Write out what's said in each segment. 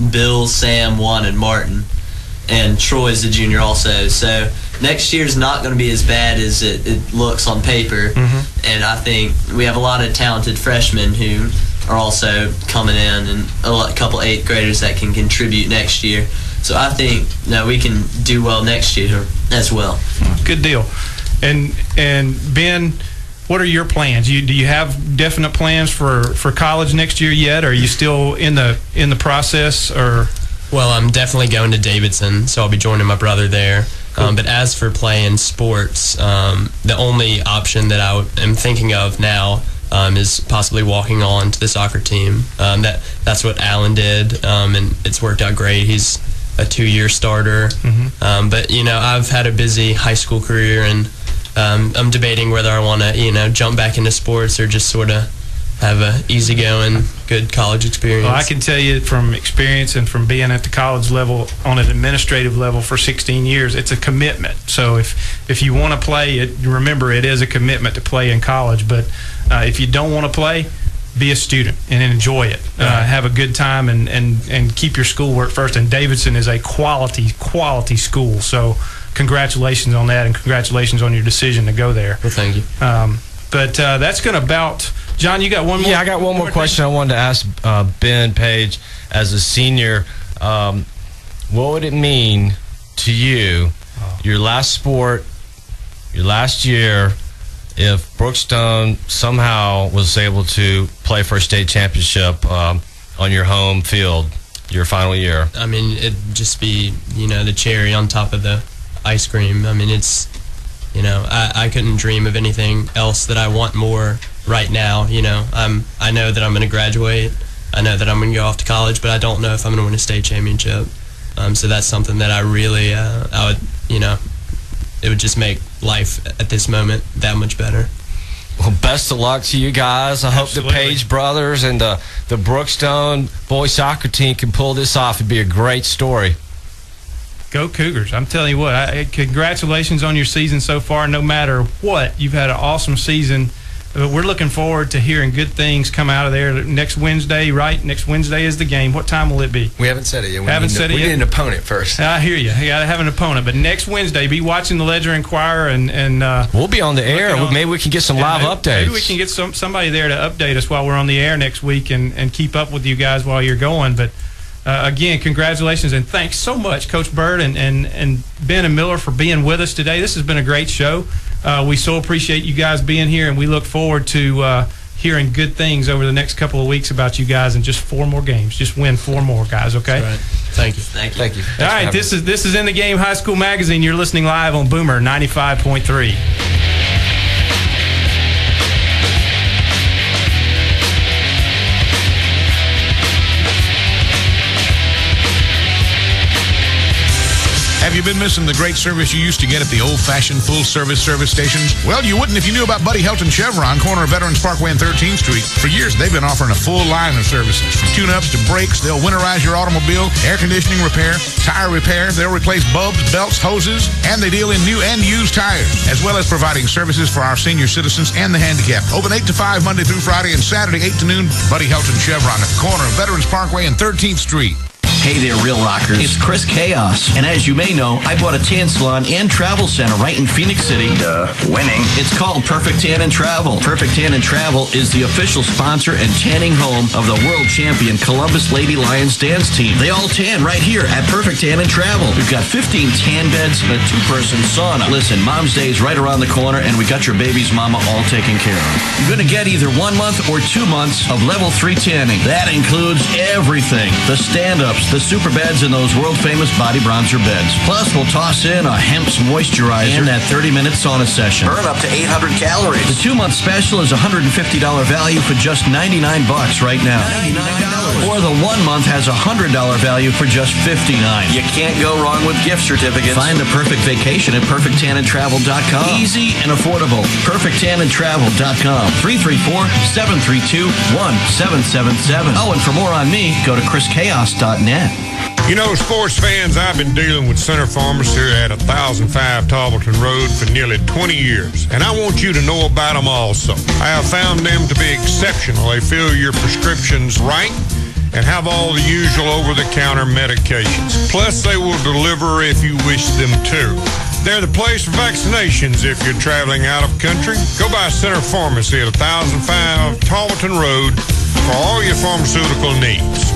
Bill, Sam, Juan, and Martin. And Troy's a junior also. So next year's not going to be as bad as it looks on paper. And I think we have a lot of talented freshmen who are also coming in, and a couple 8th graders that can contribute next year. So I think we can do well next year as well. Good deal. And Ben, what are your plans? Do you have definite plans for college next year yet? Or are you still in the process? Or well, I'm definitely going to Davidson, so I'll be joining my brother there. Cool. But as for playing sports, the only option that I am thinking of now is possibly walking on to the soccer team. That's what Alan did, and it's worked out great. He's a 2-year starter. But I've had a busy high school career, and I'm debating whether I want to jump back into sports or just sort of have a easygoing, good college experience. Well, I can tell you from experience and from being at the college level on an administrative level for 16 years, it's a commitment. So if you want to play, remember it is a commitment to play in college. But if you don't want to play, be a student and enjoy it. Have a good time and keep your schoolwork first. And Davidson is a quality school. So congratulations on that, and congratulations on your decision to go there. Well, thank you. But that's going to about... John, you got one more? Yeah, I got one more question I wanted to ask Ben Page. As a senior, what would it mean to you, your last sport, your last year, if Brookstone somehow was able to play for a state championship on your home field your final year? I mean, it'd just be, the cherry on top of the ice cream. I mean, it's, I couldn't dream of anything else that I want more right now. I know that I'm going to graduate. I know that I'm going to go off to college, but I don't know if I'm going to win a state championship. So that's something that I really, I would, it would just make life at this moment that much better. Well, best of luck to you guys. I hope the Page brothers and the Brookstone boys soccer team can pull this off. It'd be a great story. Go Cougars. I'm telling you what, congratulations on your season so far. No matter what, you've had an awesome season. We're looking forward to hearing good things come out of there next Wednesday, right? Next Wednesday is the game. What time will it be? We haven't said it yet. We need an opponent first. I hear you. You got to have an opponent. But next Wednesday, be watching the Ledger Inquirer, and we'll be on the air. Maybe we can get some live updates. Maybe we can get somebody there to update us while we're on the air next week and keep up with you guys while you're going. But again, congratulations, and thanks so much, Coach Bird and Ben and Miller, for being with us today. This has been a great show. We so appreciate you guys being here, and we look forward to hearing good things over the next couple of weeks about you guys, and just 4 more games. Just win 4 more, guys, okay? That's right. Thank you. All right, this is In the Game High School Magazine. You're listening live on Boomer 95.3. Have you been missing the great service you used to get at the old-fashioned full-service stations? Well, you wouldn't if you knew about Buddy Helton Chevron, corner of Veterans Parkway and 13th Street. For years, they've been offering a full line of services. From tune-ups to brakes, they'll winterize your automobile, air conditioning repair, tire repair. They'll replace bulbs, belts, hoses, and they deal in new and used tires, as well as providing services for our senior citizens and the handicapped. Open 8 to 5 Monday through Friday and Saturday 8 to noon. Buddy Helton Chevron at the corner of Veterans Parkway and 13th Street. Hey there, Real Rockers. It's Chris Chaos. And as you may know, I bought a tan salon and travel center right in Phoenix City. Winning. It's called Perfect Tan and Travel. Perfect Tan and Travel is the official sponsor and tanning home of the world champion Columbus Lady Lions dance team. They all tan right here at Perfect Tan and Travel. We've got 15 tan beds and a 2-person sauna. Listen, Mom's Day is right around the corner, and we got your baby's mama all taken care of. You're going to get either 1 month or 2 months of level 3 tanning. That includes everything. The stand-ups, the super beds, and those world-famous body bronzer beds. Plus, we'll toss in a Hemp's moisturizer and that 30-minute sauna session. Burn up to 800 calories. The 2-month special is $150 value for just $99 right now. $99. Or the 1 month has a $100 value for just $59. You can't go wrong with gift certificates. Find the perfect vacation at PerfectTanandTravel.com. Easy and affordable. PerfectTanandTravel.com. 334-732-1777. Oh, and for more on me, go to ChrisChaos.net. You know, sports fans, I've been dealing with Center Pharmacy at 1005 Tarleton Road for nearly 20 years, and I want you to know about them also. I have found them to be exceptional. They fill your prescriptions right, and have all the usual over-the-counter medications. Plus, they will deliver if you wish them to. They're the place for vaccinations if you're traveling out of country. Go by Center Pharmacy at 1005 Tarleton Road for all your pharmaceutical needs.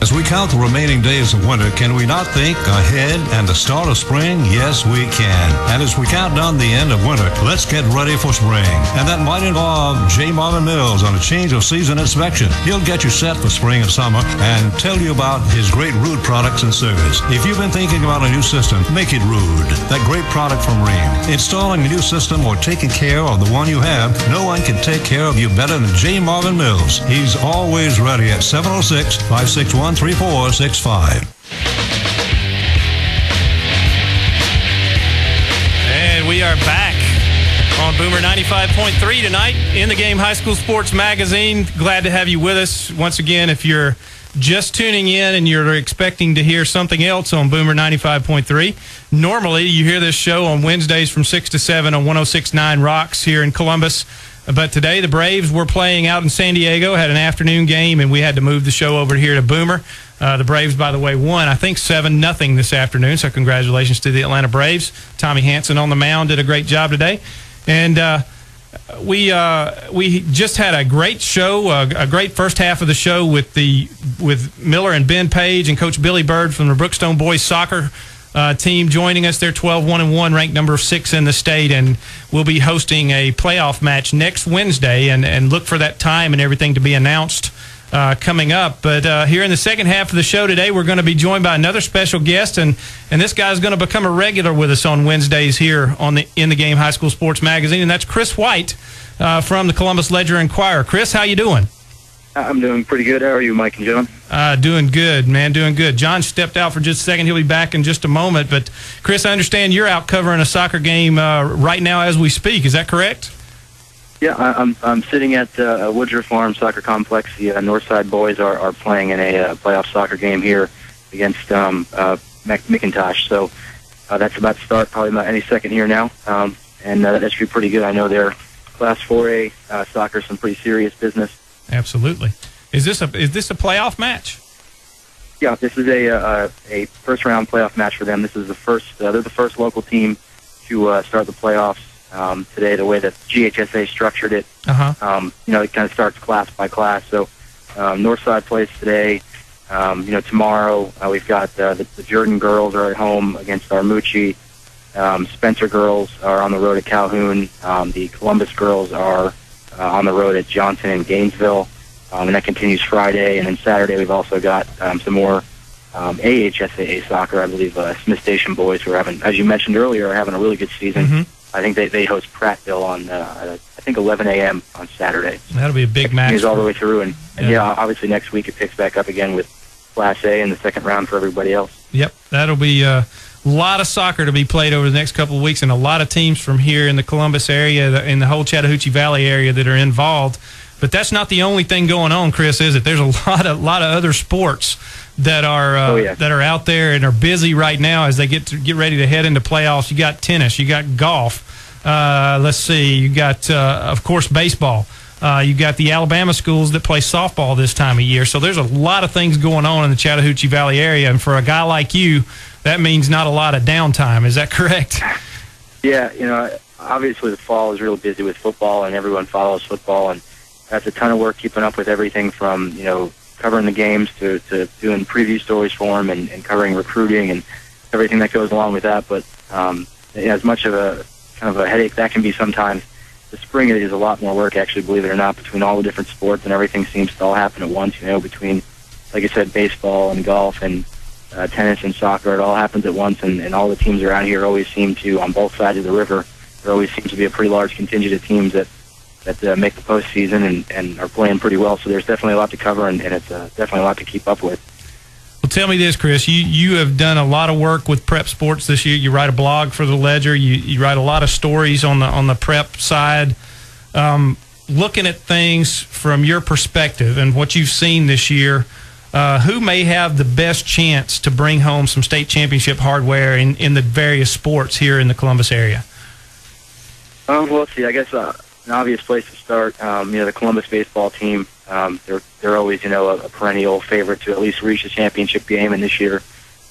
As we count the remaining days of winter, can we not think ahead and the start of spring? Yes, we can. And as we count down the end of winter, let's get ready for spring. And that might involve J. Marvin Mills on a change of season inspection. He'll get you set for spring and summer and tell you about his great Rude products and service. If you've been thinking about a new system, make it Rude. That great product from Rheem. Installing a new system or taking care of the one you have, no one can take care of you better than J. Marvin Mills. He's always ready at 706-561-3465. And we are back on Boomer 95.3 tonight in the Game High School Sports Magazine. Glad to have you with us once again. If you're just tuning in and you're expecting to hear something else on Boomer 95.3, normally you hear this show on Wednesdays from 6 to 7 on 106.9 Rocks here in Columbus. But today the Braves were playing out in San Diego, had an afternoon game, and we had to move the show over here to Boomer. The Braves, by the way, won, I think, 7-0 this afternoon, so congratulations to the Atlanta Braves. Tommy Hanson on the mound did a great job today. And we just had a great show, a great first half of the show with Miller and Ben Page and Coach Billy Bird from the Brookstone Boys Soccer team joining us. They're 12-1-1, ranked number 6 in the state, and we'll be hosting a playoff match next Wednesday, and look for that time and everything to be announced coming up. But here in the second half of the show today, we're going to be joined by another special guest, and this guy's going to become a regular with us on Wednesdays here on In the Game High School Sports Magazine, and that's Chris White from the Columbus Ledger-Enquirer. Chris, how you doing? I'm doing pretty good. How are you, Mike and John? Doing good, man, doing good. John stepped out for just a second. He'll be back in just a moment. But, Chris, I understand you're out covering a soccer game right now as we speak. Is that correct? Yeah, I'm sitting at Woodger Farm Soccer Complex. The Northside boys are playing in a playoff soccer game here against McIntosh. So that's about to start probably about any second here now. And that should be pretty good. I know they're Class 4A soccer, some pretty serious business. Absolutely. Is this a playoff match? Yeah, this is a first round playoff match for them. This is the first. They're the first local team to start the playoffs today. The way that GHSA structured it, it kind of starts class by class. So Northside plays today. Tomorrow we've got the Jordan girls are at home against Armucci. Spencer girls are on the road at Calhoun. The Columbus girls are on the road at Johnson and Gainesville, and that continues Friday. And then Saturday we've also got some more AHSAA soccer. I believe Smith Station boys, who are having, as you mentioned earlier, are having a really good season. Mm-hmm. I think they host Prattville on I think 11 a.m. on Saturday. That'll be a big match. Continues all the way through, and obviously next week it picks back up again with Class A in the second round for everybody else. Yep, that'll be a lot of soccer to be played over the next couple of weeks, and a lot of teams from here in the Columbus area, in the whole Chattahoochee Valley area, that are involved. But that's not the only thing going on, Chris, is it? There's a lot of other sports that are that are out there and are busy right now as they get ready to head into playoffs. You got tennis, you got golf. Let's see, you got of course baseball. You got the Alabama schools that play softball this time of year. So there's a lot of things going on in the Chattahoochee Valley area, and for a guy like you, that means not a lot of downtime. Is that correct? Yeah, obviously the fall is really busy with football, and everyone follows football, and that's a ton of work keeping up with everything from, covering the games to doing preview stories for them and covering recruiting and everything that goes along with that. But as much of a kind of a headache that can be sometimes, the spring it is a lot more work, actually, believe it or not, between all the different sports, and everything seems to all happen at once, between, like I said, baseball and golf and tennis and soccer. It all happens at once, and all the teams around here always seem to, on both sides of the river, there always seems to be a pretty large contingent of teams that make the postseason and are playing pretty well. So there's definitely a lot to cover, and it's definitely a lot to keep up with. Well, tell me this, Chris. You have done a lot of work with prep sports this year. You write a blog for the Ledger. You write a lot of stories on the prep side. Looking at things from your perspective and what you've seen this year, who may have the best chance to bring home some state championship hardware in the various sports here in the Columbus area? Well, let's see. I guess an obvious place to start, the Columbus baseball team. They're always, a perennial favorite to at least reach the championship game, and this year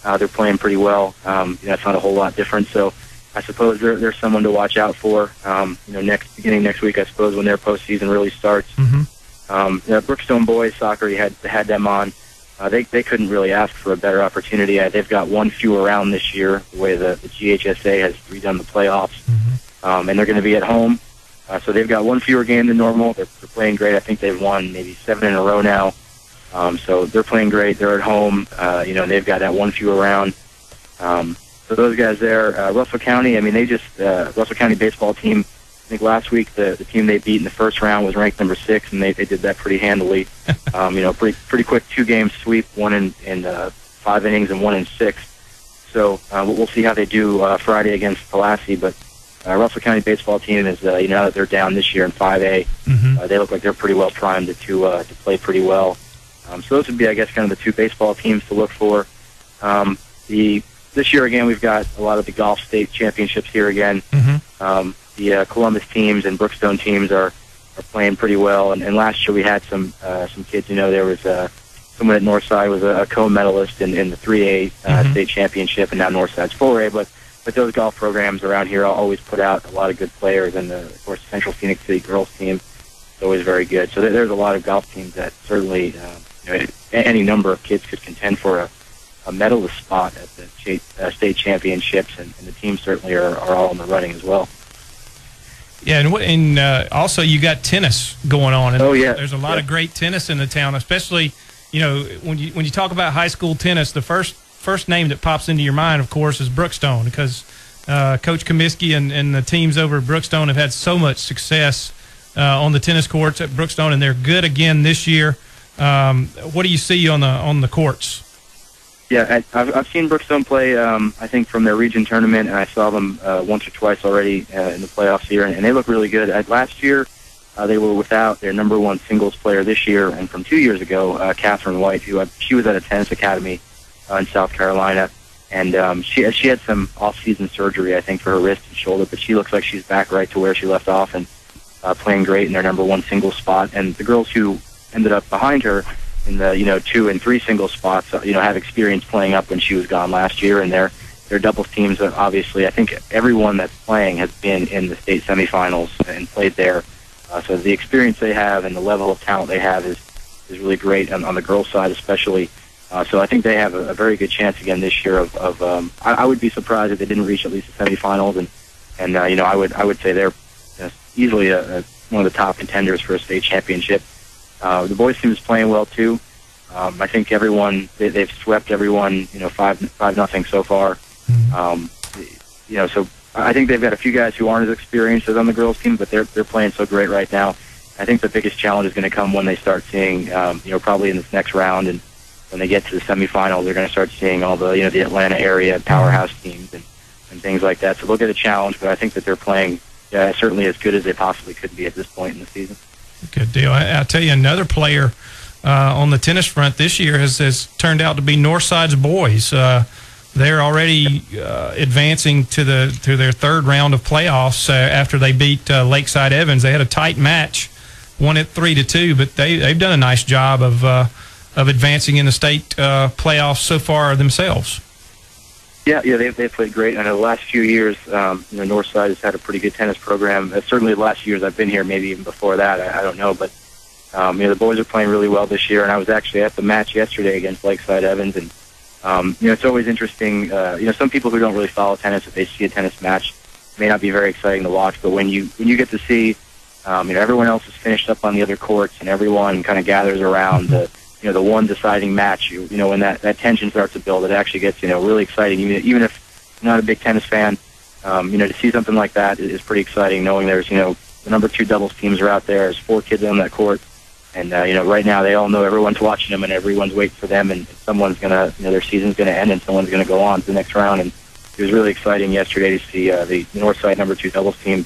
they're playing pretty well. It's not a whole lot different, so I suppose they're someone to watch out for. Beginning next week, I suppose, when their postseason really starts. Brookstone boys soccer, you had them on. They couldn't really ask for a better opportunity. They've got one fewer round this year, the way the GHSA has redone the playoffs, and they're going to be at home. So they've got one fewer game than normal. They're playing great. I think they've won maybe 7 in a row now. So they're playing great. They're at home. They've got that one fewer round. So those guys there, Russell County, Russell County baseball team, I think last week the team they beat in the first round was ranked number 6, and they did that pretty handily. Pretty quick 2-game sweep, one in 5 innings and one in 6. So we'll see how they do Friday against Pulaski, but Russell County baseball team is, now that they're down this year in 5A, they look like they're pretty well primed to play pretty well. So those would be, I guess, kind of the 2 baseball teams to look for. This year, again, we've got a lot of the golf state championships here again. The Columbus teams and Brookstone teams are playing pretty well. And last year we had some kids. There was someone at Northside was a co-medalist in the 3A state championship, and now Northside's 4A. But those golf programs around here always put out a lot of good players, and of course the Central Phoenix City girls team is always very good. So there's a lot of golf teams that certainly any number of kids could contend for a medalist spot at the state championships, and the teams certainly are all in the running as well. Yeah, and also you got tennis going on. And there's a lot of great tennis in the town, especially when you talk about high school tennis. The first name that pops into your mind, of course, is Brookstone, because Coach Comiskey and the teams over at Brookstone have had so much success on the tennis courts at Brookstone, and they're good again this year. What do you see on the courts? Yeah, I've seen Brookstone play, I think, from their region tournament, and I saw them once or twice already in the playoffs here, and they look really good. Last year, they were without their number 1 singles player this year, and from 2 years ago, Catherine White, she was at a tennis academy in South Carolina, and she had some off-season surgery, I think, for her wrist and shoulder, but she looks like she's back right to where she left off and playing great in their number 1 singles spot. And the girls who ended up behind her in the 2 and 3 single spots, have experience playing up when she was gone last year, and their doubles teams. Obviously, I think everyone that's playing has been in the state semifinals and played there. So the experience they have and the level of talent they have is really great on the girls' side, especially. So I think they have a very good chance again this year. I would be surprised if they didn't reach at least the semifinals, and I would say they're easily one of the top contenders for a state championship. The boys team is playing well too. I think they've swept everyone, 5-0 so far. So I think they've got a few guys who aren't as experienced as on the girls team, but they're playing so great right now. I think the biggest challenge is going to come when they start seeing, probably in this next round, and when they get to the semifinals, they're going to start seeing all the, the Atlanta area powerhouse teams and things like that. So they'll get a challenge, but I think that they're playing certainly as good as they possibly could be at this point in the season. Good deal. I'll tell you, another player on the tennis front this year has turned out to be Northside's boys. They're already advancing to their 3rd round of playoffs after they beat Lakeside Evans. They had a tight match, won it 3-2, but they've done a nice job of advancing in the state playoffs so far themselves. Yeah, they've played great. I know the last few years, Northside has had a pretty good tennis program. Certainly the last years I've been here, maybe even before that, I don't know. But, the boys are playing really well this year, and I was actually at the match yesterday against Lakeside Evans. And, it's always interesting. Some people who don't really follow tennis, if they see a tennis match, it may not be very exciting to watch. But when you get to see, everyone else is finished up on the other courts, and everyone kind of gathers around the one deciding match, when that tension starts to build, it actually gets, really exciting. Even if you're not a big tennis fan, to see something like that is pretty exciting, knowing there's, the number 2 doubles teams are out there. There's 4 kids on that court. And, right now they all know everyone's watching them and everyone's waiting for them, and someone's going to, their season's going to end and someone's going to go on to the next round. And it was really exciting yesterday to see the Northside number 2 doubles team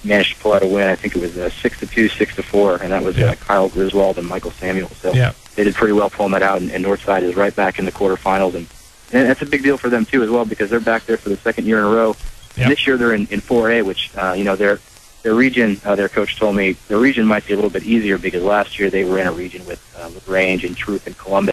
managed to pull out a win. I think it was 6-2, 6-4, and that was Kyle Griswold and Michael Samuel. So they did pretty well pulling that out, and Northside is right back in the quarterfinals, and that's a big deal for them too as well, because they're back there for the 2nd year in a row. And this year they're in 4A, which their region, their coach told me, the region might be a little bit easier because last year they were in a region with LaGrange and Truth and Columbus.